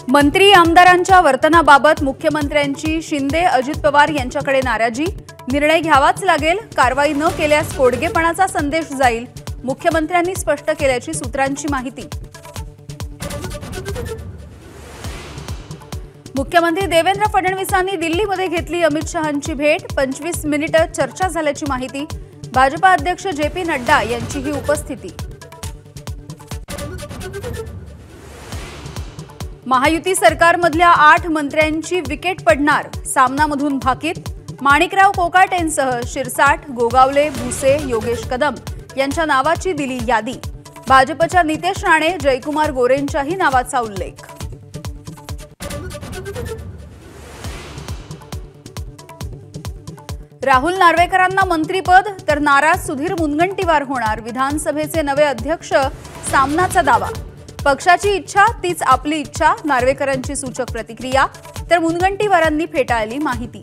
मंत्री आमदारांच्या वर्तनाबाबत मुख्यमंत्र्यांची शिंदे अजित पवार यांच्याकडे नाराजी। निर्णय घ्यावाच लागेल, कारवाई न केल्यास कोडगेपणाचा संदेश जाईल, मुख्यमंत्र्यांनी स्पष्ट केल्याची सूत्रांची माहिती। मुख्यमंत्री देवेंद्र फडणवीसांनी दिल्लीमध्ये घेतली अमित शहांची भेट। 25 मिनिटे चर्चा झाल्याची माहिती। भाजपा अध्यक्ष जे.पी. नड्डा यांचीही उपस्थिती। महायुती सरकारमधल्या 8 मंत्र्यांची विकेट पडणार, सामनामधून भाकीत। माणिकराव कोकाटेंसह शिरसाट, गोगावले, भुसे, योगेश कदम यांच्या नावाची दिली यादी। भाजपच्या नितेश राणे, जयकुमार गोरेंच्याही नावाचा उल्लेख। राहुल नार्वेकरांना मंत्रीपद तर नाराज सुधीर मुनगंटीवार होणार, विधानसभेचे नवे अध्यक्ष सामनाचा दावा। पक्षाची इच्छा तीच आपली इच्छा, नार्वेकरांची सूचक प्रतिक्रिया, तर मुनगंटीवारांनी फेटाळली माहिती।